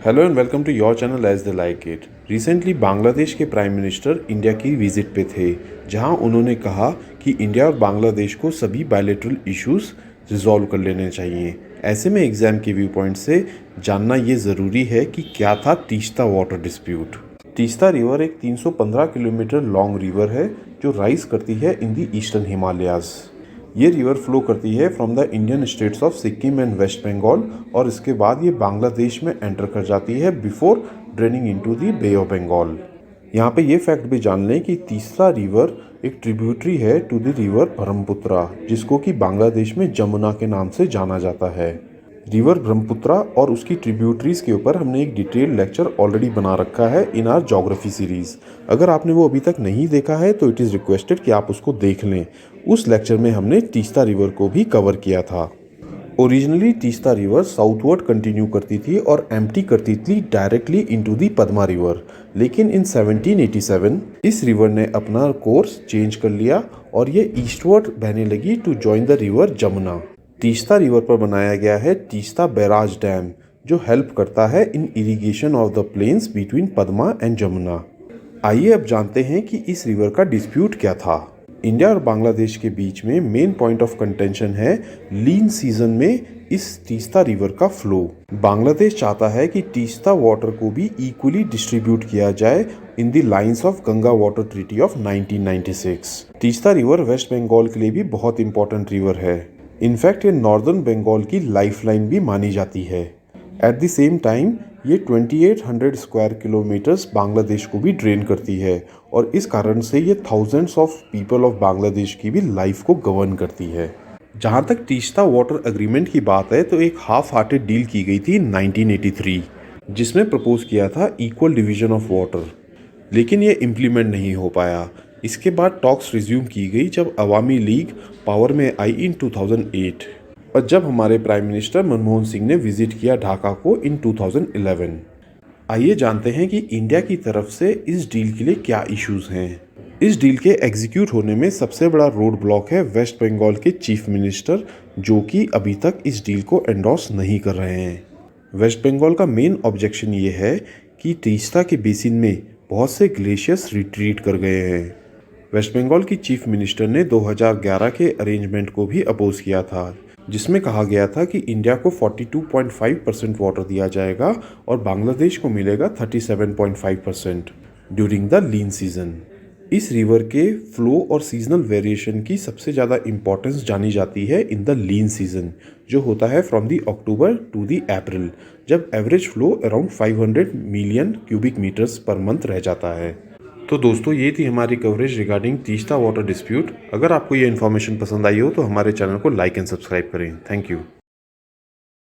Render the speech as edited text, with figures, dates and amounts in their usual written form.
Hello and welcome to your channel as the like it. Recently Bangladesh के prime minister India की visit पे थे, जहां उन्होंने कहा कि इंडिया और बांग्लादेश को सभी बायलैटरल इश्यूज रिजॉल्व कर लेने चाहिए। ऐसे में एग्जाम के व्यू पॉइंट से जानना ये ज़रूरी है कि क्या था Teesta water dispute. Teesta river एक 315 किलोमीटर लॉन्ग रिवर है जो राइज करती है इन दी ईस्टर्न हिमालयाज़। ये रिवर फ्लो करती है from the Indian states of Sikkim and West Bengal और इसके बाद ये बांग्लादेश में एंटर कर जाती है before draining into the Bay of Bengal. यहाँ पे ये फैक्ट भी जान लें कि तीसरा रिवर एक ट्रिब्यूटरी है टू द रिवर ब्रह्मपुत्रा, जिसको कि बांग्लादेश में जमुना के नाम से जाना जाता है। रिवर ब्रह्मपुत्रा और उसकी ट्रिब्यूटरीज के ऊपर हमने एक डिटेल लेक्चर ऑलरेडी बना रखा है इन आर ज्योग्राफी सीरीज़। अगर आपने वो अभी तक नहीं देखा है तो इट इज़ रिक्वेस्टेड कि आप उसको देख लें। उस लेक्चर में हमने तीस्ता रिवर को भी कवर किया था। Originally Teesta river southward continue करती थी और एम्प्टी करती थी directly into the Padma river, लेकिन इन 1787 इस रिवर ने अपना कोर्स चेंज कर लिया और ये ईस्टवर्ड बहने लगी to join the river Jamuna. Teesta river पर बनाया गया है तीस्ता बैराज डैम, जो हेल्प करता है in irrigation of the plains between Padma and Jamuna. आइए अब जानते हैं कि इस रिवर का डिस्प्यूट क्या था। इंडिया और बांग्लादेश के बीच में मेन पॉइंट ऑफ कंटेंशन है लीन सीजन में इस तीस्ता रिवर का फ्लो। बांग्लादेश चाहता है कि तीस्ता वाटर को भी इक्वली डिस्ट्रीब्यूट किया जाए in the lines of Ganga water treaty of 1996। Teesta river West Bengal के लिए भी बहुत इंपॉर्टेंट रिवर है। इनफैक्ट ये नॉर्दर्न बंगाल की लाइफलाइन भी मानी जाती है। एट द सेम टाइम ये 2800 स्क्वायर किलोमीटर्स बांग्लादेश को भी ड्रेन करती है और इस कारण से ये thousands of people of Bangladesh की भी लाइफ को गवर्न करती है। जहाँ तक तीस्ता वाटर एग्रीमेंट की बात है तो एक हाफ हार्टेड डील की गई थी 1983, जिसमें प्रपोज किया था इक्वल डिवीजन ऑफ वाटर, लेकिन ये इम्प्लीमेंट नहीं हो पाया। इसके बाद टॉक्स रिज्यूम की गई जब अवामी लीग पावर में आई इन 2008 और जब हमारे प्राइम मिनिस्टर मनमोहन सिंह ने विजिट किया ढाका को इन 2011। आइए जानते हैं कि इंडिया की तरफ से इस डील के लिए क्या इश्यूज हैं। इस डील के एग्जीक्यूट होने में सबसे बड़ा रोड ब्लॉक है वेस्ट बंगाल के चीफ मिनिस्टर, जो कि अभी तक इस डील को एंडोर्स नहीं कर रहे हैं। वेस्ट बंगाल का मेन ऑब्जेक्शन ये है कि तीस्ता के बेसिन में बहुत से ग्लेशियर्स रिट्रीट कर गए हैं। वेस्ट बंगाल की चीफ मिनिस्टर ने 2011 के अरेंजमेंट को भी अपोज किया था, जिसमें कहा गया था कि इंडिया को 42.5% वाटर दिया जाएगा और बांग्लादेश को मिलेगा 37.5% ड्यूरिंग द लीन सीजन। इस रिवर के फ्लो और सीजनल वेरिएशन की सबसे ज़्यादा इंपॉर्टेंस जानी जाती है इन द लीन सीजन, जो होता है from the October to the April, जब average flow around 500 million cubic metres per month रह जाता है। तो दोस्तों, ये थी हमारी coverage regarding Teesta water dispute. अगर आपको ये इन्फॉर्मेशन पसंद आई हो तो हमारे चैनल को लाइक एंड सब्सक्राइब करें। Thank you.